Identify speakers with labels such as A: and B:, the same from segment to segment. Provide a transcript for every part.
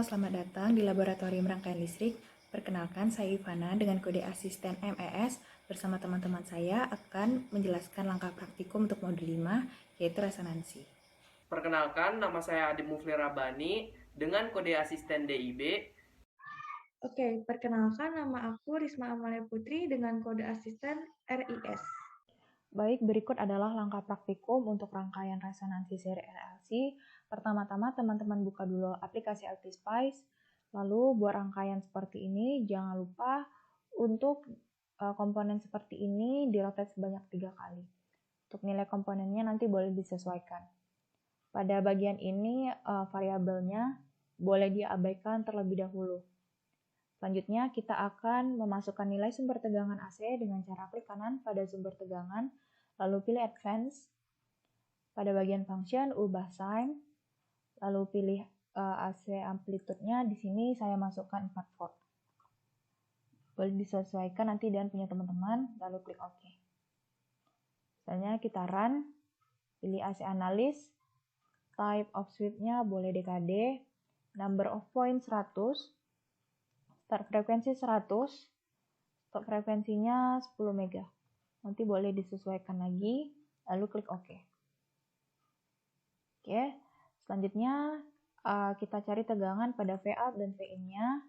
A: selamat datang di Laboratorium Rangkaian Listrik. Perkenalkan, saya Ivana dengan kode asisten MES. Bersama teman-teman saya akan menjelaskan langkah praktikum untuk modul 5, yaitu resonansi.
B: Perkenalkan, nama saya Adi Mufli Rabani dengan kode asisten DIB.
C: Oke, perkenalkan nama aku Risma Amalia Putri dengan kode asisten RIS.
A: Baik, berikut adalah langkah praktikum untuk rangkaian resonansi seri RLC. Pertama-tama, teman-teman buka dulu aplikasi LTSpice. Lalu, buat rangkaian seperti ini, jangan lupa untuk komponen seperti ini dirotate sebanyak 3 kali. Untuk nilai komponennya nanti boleh disesuaikan. Pada bagian ini, variabelnya boleh diabaikan terlebih dahulu. Selanjutnya, kita akan memasukkan nilai sumber tegangan AC dengan cara klik kanan pada sumber tegangan, lalu pilih Advance. Pada bagian function, ubah sign, lalu pilih AC amplitude-nya. Di sini saya masukkan 4 volt. Boleh disesuaikan nanti dengan punya teman-teman, lalu klik OK. Misalnya kita run, pilih AC analyst, type of switch-nya boleh DKD, number of point 100, start frekuensi 100, stop frekuensinya 10 mega. Nanti boleh disesuaikan lagi, lalu klik OK. Oke, selanjutnya kita cari tegangan pada Vout dan Vin-nya.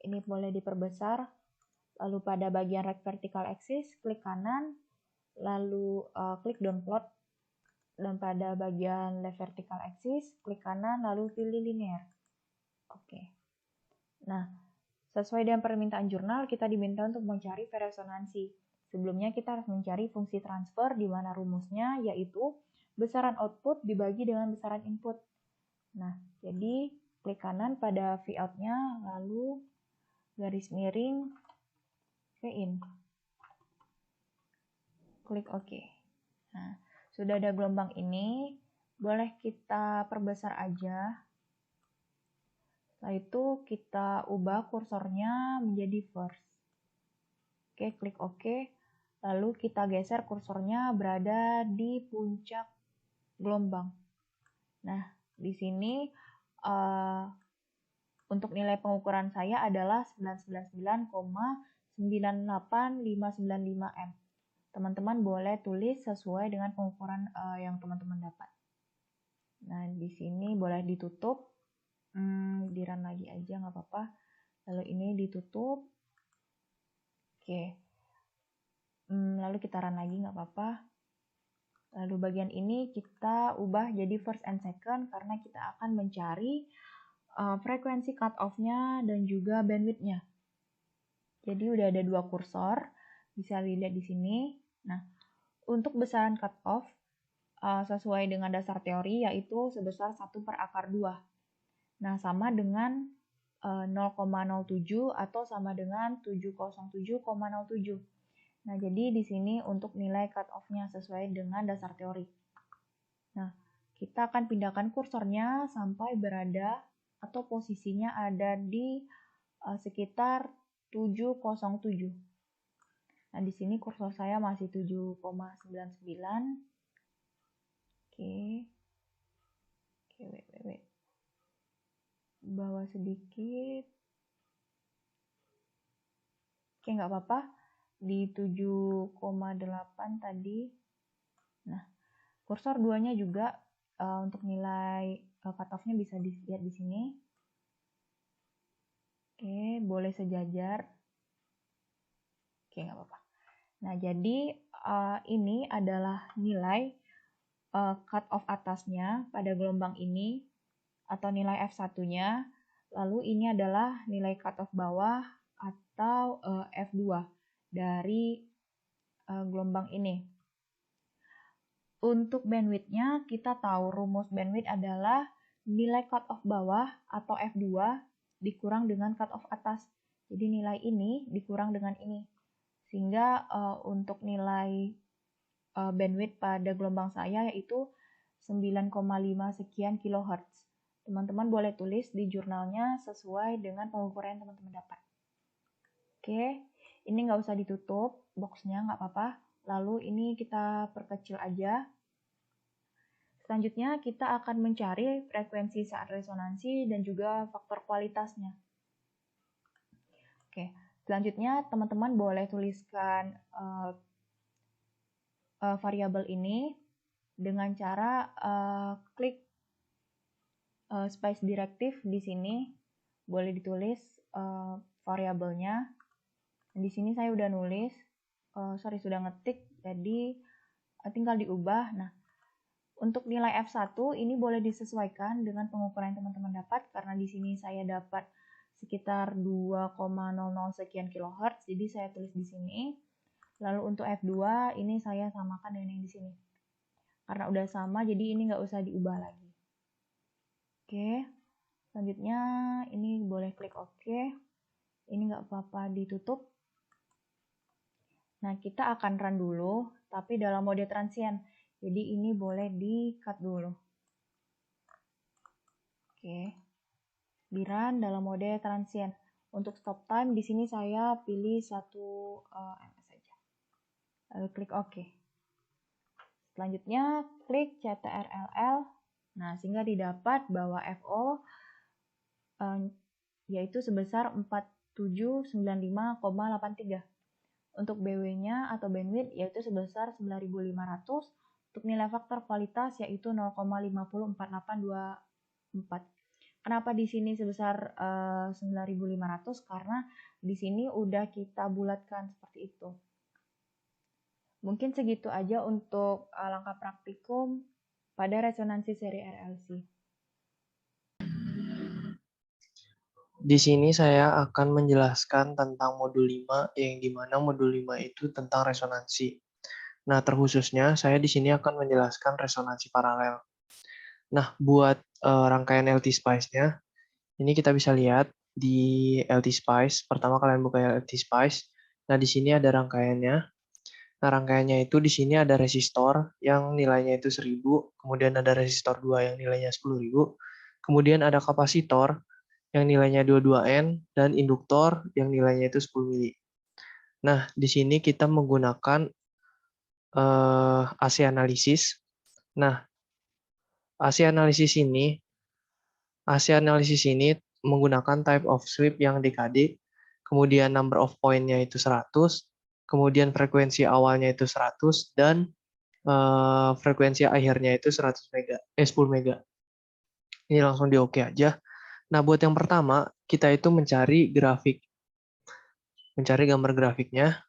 A: Ini boleh diperbesar. Lalu pada bagian right vertical axis, klik kanan, lalu klik downplot. Dan pada bagian left vertical axis, klik kanan, lalu pilih linear. Oke. Nah, sesuai dengan permintaan jurnal, kita diminta untuk mencari V resonansi. Sebelumnya kita harus mencari fungsi transfer, di mana rumusnya yaitu besaran output dibagi dengan besaran input. Nah, jadi klik kanan pada Vout-nya, lalu garis miring Vin. Klik OK. Nah, sudah ada gelombang ini, boleh kita perbesar aja. Setelah itu kita ubah kursornya menjadi first. Oke, klik OK. Lalu kita geser kursornya berada di puncak gelombang. Nah, di sini untuk nilai pengukuran saya adalah 999,98595 M. Teman-teman boleh tulis sesuai dengan pengukuran yang teman-teman dapat. Nah, di sini boleh ditutup. Di run lagi aja nggak apa-apa. Lalu ini ditutup. Oke. Lalu kita run lagi nggak apa-apa. Lalu bagian ini kita ubah jadi first and second karena kita akan mencari frekuensi cut-off-nya dan juga bandwidth-nya. Jadi udah ada 2 kursor, bisa dilihat di sini. Nah, untuk besaran cut-off sesuai dengan dasar teori yaitu sebesar 1/2. Nah, sama dengan 0,07 atau sama dengan 707,07. Nah, jadi di sini untuk nilai cut-off-nya sesuai dengan dasar teori. Nah, kita akan pindahkan kursornya sampai berada atau posisinya ada di sekitar 707. Nah, di sini kursor saya masih 7,99. Oke. Wait. Bawah sedikit. Oke, nggak apa-apa. Di 7,8 tadi. Nah, kursor 2-nya juga untuk nilai cut-off-nya bisa dilihat di sini. Oke, boleh sejajar. Oke, nggak apa-apa. Nah, jadi ini adalah nilai cut-off atasnya pada gelombang ini atau nilai F1-nya. Lalu ini adalah nilai cut-off bawah atau F2 dari gelombang ini. Untuk bandwidth-nya, kita tahu rumus bandwidth adalah nilai cut-off bawah atau F2 dikurang dengan cut-off atas. Jadi nilai ini dikurang dengan ini. Sehingga untuk nilai bandwidth pada gelombang saya yaitu 9,5 sekian kHz. Teman-teman boleh tulis di jurnalnya sesuai dengan pengukuran yang teman-teman dapat. Oke, ini nggak usah ditutup boxnya, nggak apa-apa. Lalu ini kita perkecil aja. Selanjutnya kita akan mencari frekuensi saat resonansi dan juga faktor kualitasnya. Oke, selanjutnya teman-teman boleh tuliskan variabel ini dengan cara klik space directive di sini, boleh ditulis variabelnya. Di sini saya udah nulis, sudah ngetik, jadi tinggal diubah. Nah, untuk nilai F1 ini boleh disesuaikan dengan pengukuran yang teman-teman dapat, karena di sini saya dapat sekitar 2,00 sekian kHz, jadi saya tulis di sini. Lalu untuk F2 ini saya samakan dengan yang di sini. Karena udah sama, jadi ini nggak usah diubah lagi. Oke, selanjutnya ini boleh klik OK. Ini nggak apa-apa ditutup. Nah, kita akan run dulu, tapi dalam mode transient. Jadi ini boleh di-cut dulu. Oke. Di-run dalam mode transient. Untuk stop time di sini saya pilih 1 ms saja. Lalu klik OK. Selanjutnya klik CTRLL. Nah, sehingga didapat bahwa FO yaitu sebesar 4795,83. Untuk BW-nya atau bandwidth yaitu sebesar 9500. Untuk nilai faktor kualitas yaitu 0,504824. Kenapa di sini sebesar 9500? Karena di sini udah kita bulatkan seperti itu. Mungkin segitu aja untuk langkah praktikum pada resonansi seri RLC.
D: Di sini saya akan menjelaskan tentang modul 5, yang dimana modul 5 itu tentang resonansi. Nah, terkhususnya saya di sini akan menjelaskan resonansi paralel. Nah, buat rangkaian LT-Spice-nya, ini kita bisa lihat di LT-Spice. Pertama kalian buka LT-Spice. Nah, di sini ada rangkaiannya. Nah, rangkaiannya itu di sini ada resistor yang nilainya itu 1000, kemudian ada resistor 2 yang nilainya 10.000, kemudian ada kapasitor yang nilainya 22N, dan induktor yang nilainya itu 10 mili. Nah, di sini kita menggunakan AC analisis. Nah, AC analisis ini menggunakan type of sweep yang dekade, kemudian number of point-nya itu 100, kemudian frekuensi awalnya itu 100, dan frekuensi akhirnya itu 10 mega. Ini langsung di OK aja. Nah, buat yang pertama, kita itu mencari gambar grafiknya.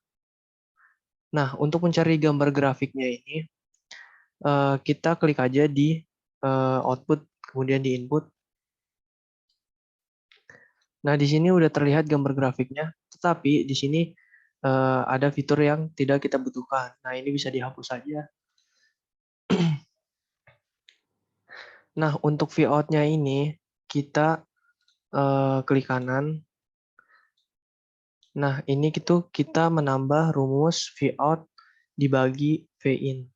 D: Nah, untuk mencari gambar grafiknya ini, kita klik aja di output, kemudian di input. Nah, di sini udah terlihat gambar grafiknya, tetapi di sini ada fitur yang tidak kita butuhkan. Nah, ini bisa dihapus saja. Nah, untuk Vout-nya ini, kita klik kanan. Nah, ini kita menambah rumus Vout dibagi Vin.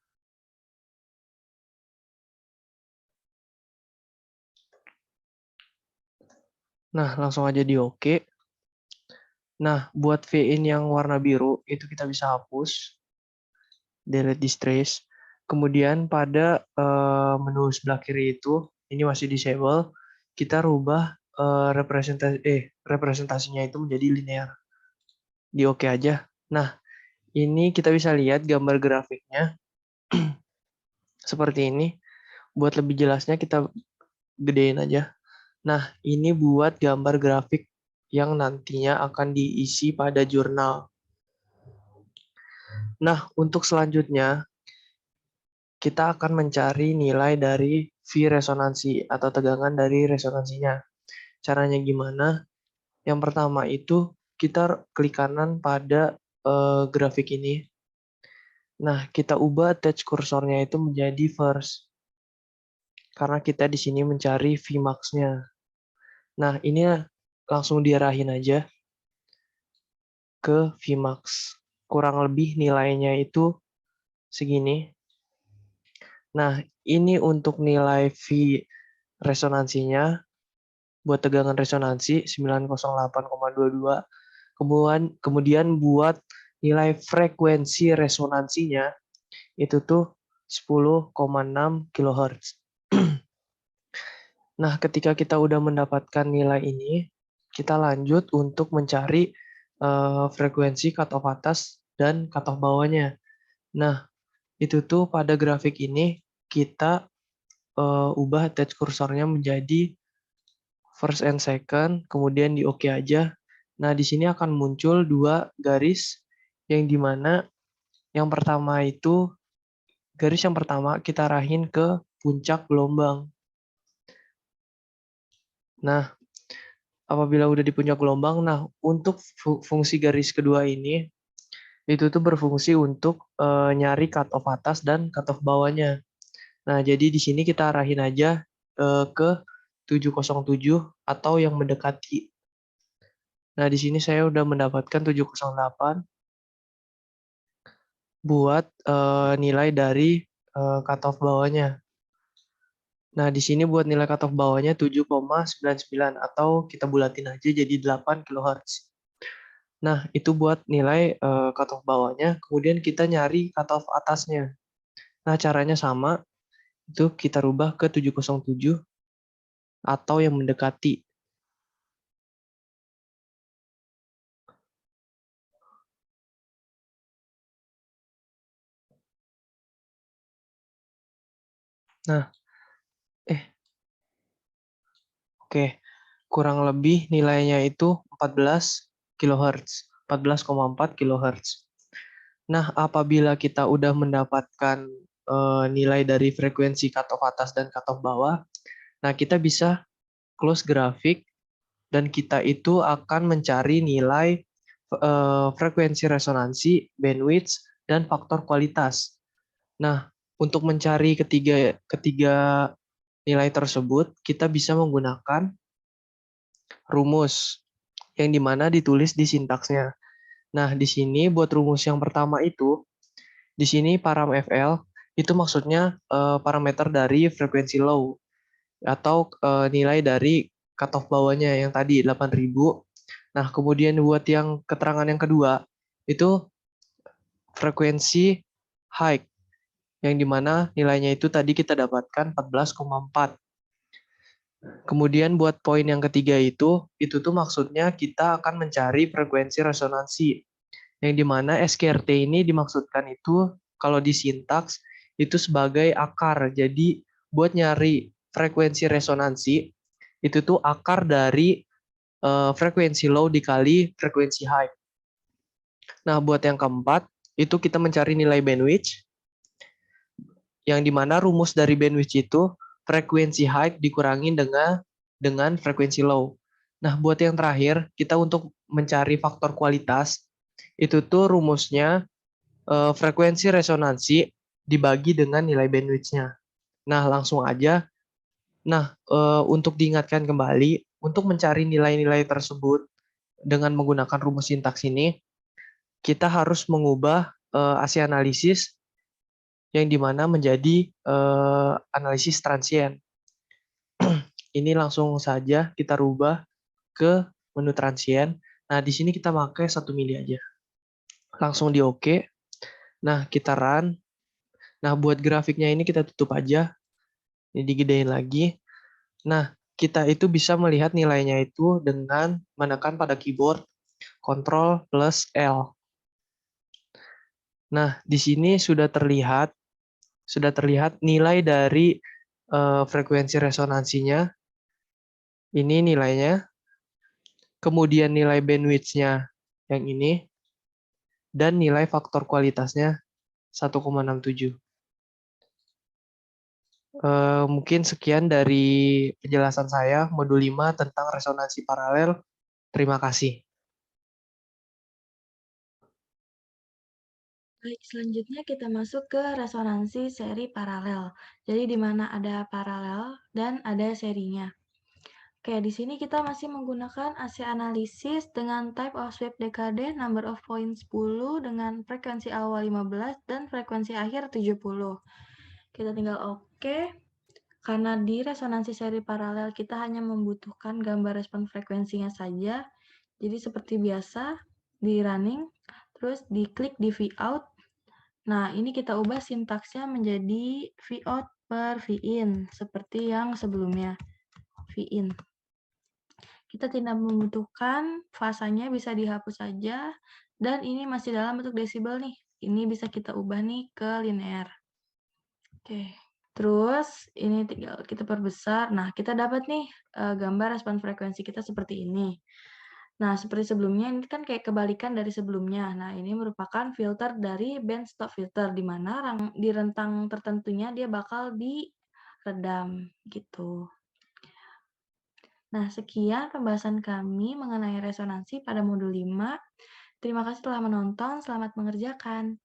D: Nah, langsung aja di OK. Nah, buat Vin yang warna biru, itu kita bisa hapus. Delete distress. Kemudian pada menu sebelah kiri itu, ini masih disable, kita rubah representasinya itu menjadi linear. Di OK aja. Nah, ini kita bisa lihat gambar grafiknya seperti ini. Buat lebih jelasnya kita gedein aja. Nah, ini buat gambar grafik yang nantinya akan diisi pada jurnal. Nah, untuk selanjutnya, kita akan mencari nilai dari V resonansi atau tegangan dari resonansinya. Caranya gimana? Yang pertama itu kita klik kanan pada grafik ini. Nah, kita ubah attach kursornya itu menjadi first. Karena kita di sini mencari Vmax-nya. Nah, ini langsung diarahin aja ke Vmax. Kurang lebih nilainya itu segini. Nah, ini untuk nilai V resonansinya. Buat tegangan resonansi 908,22. Kemudian buat nilai frekuensi resonansinya itu tuh 10,6 kHz. Nah, ketika kita udah mendapatkan nilai ini, kita lanjut untuk mencari frekuensi cutoff atas dan cutoff bawahnya. Nah, itu tuh pada grafik ini kita ubah attach kursornya menjadi first and second, kemudian di oke aja. Nah, di sini akan muncul dua garis yang dimana yang pertama itu garis yang pertama kita arahin ke puncak gelombang. Nah, apabila udah di puncak gelombang, nah untuk fungsi garis kedua ini itu tuh berfungsi untuk nyari cutoff atas dan cutoff bawahnya. Nah, jadi di sini kita arahin aja ke 707 atau yang mendekati. Nah, di sini saya udah mendapatkan 708 buat nilai dari cutoff bawahnya. Nah, di sini buat nilai cutoff bawahnya 7,99 atau kita bulatin aja jadi 8 kHz. Nah, itu buat nilai cutoff bawahnya, kemudian kita nyari cutoff atasnya. Nah, caranya sama, itu kita rubah ke 707 atau yang mendekati. Nah, oke, kurang lebih nilainya itu 14 kHz, 14,4 kHz. Nah, apabila kita udah mendapatkan nilai dari frekuensi cutoff atas dan cutoff bawah, nah kita bisa close grafik dan kita itu akan mencari nilai frekuensi resonansi, bandwidth, dan faktor kualitas. Nah, untuk mencari ketiga nilai tersebut, kita bisa menggunakan rumus yang dimana ditulis di sintaksnya. Nah, di sini buat rumus yang pertama itu, di sini param FL itu maksudnya parameter dari frekuensi low atau nilai dari cutoff bawahnya yang tadi 8.000. Nah, kemudian buat yang keterangan yang kedua itu frekuensi high yang dimana nilainya itu tadi kita dapatkan 14,4. Kemudian buat poin yang ketiga itu tuh maksudnya kita akan mencari frekuensi resonansi. Yang dimana SKRT ini dimaksudkan itu kalau di sintaks itu sebagai akar. Jadi buat nyari frekuensi resonansi itu tuh akar dari frekuensi low dikali frekuensi high. Nah, buat yang keempat itu kita mencari nilai bandwidth yang dimana rumus dari bandwidth itu frekuensi high dikurangi dengan frekuensi low. Nah, buat yang terakhir, kita untuk mencari faktor kualitas, itu tuh rumusnya frekuensi resonansi dibagi dengan nilai bandwidth-nya. Nah, langsung aja. Nah, untuk diingatkan kembali, untuk mencari nilai-nilai tersebut dengan menggunakan rumus sintaks ini, kita harus mengubah AC analisis yang dimana menjadi analisis transient. Ini langsung saja kita rubah ke menu transient. Nah, di sini kita pakai 1 mili aja. Langsung di oke. Nah, kita run. Nah, buat grafiknya ini kita tutup aja. Ini digedein lagi. Nah, kita itu bisa melihat nilainya itu dengan menekan pada keyboard Ctrl plus L. Nah, di sini sudah terlihat nilai dari frekuensi resonansinya. Ini nilainya. Kemudian nilai bandwidth-nya yang ini. Dan nilai faktor kualitasnya 1,67. Mungkin sekian dari penjelasan saya modul 5 tentang resonansi paralel. Terima kasih.
C: Baik, selanjutnya kita masuk ke resonansi seri paralel. Jadi di mana ada paralel dan ada serinya. Oke, di sini kita masih menggunakan AC analisis dengan type of sweep dekade, number of points 10 dengan frekuensi awal 15 dan frekuensi akhir 70. Kita tinggal oke. Karena di resonansi seri paralel kita hanya membutuhkan gambar respon frekuensinya saja. Jadi seperti biasa di running, terus diklik di Vout. Nah, ini kita ubah sintaksnya menjadi Vout per Vin, seperti yang sebelumnya. V-in. Kita tidak membutuhkan fasanya, bisa dihapus saja, dan ini masih dalam bentuk desibel nih. Ini bisa kita ubah nih ke linear. Oke, terus ini tinggal kita perbesar. Nah, kita dapat nih gambar respon frekuensi kita seperti ini. Nah, seperti sebelumnya, ini kan kayak kebalikan dari sebelumnya. Nah, ini merupakan filter dari band stop filter, di mana di rentang tertentunya dia bakal diredam, gitu. Nah, sekian pembahasan kami mengenai resonansi pada modul 5. Terima kasih telah menonton, selamat mengerjakan.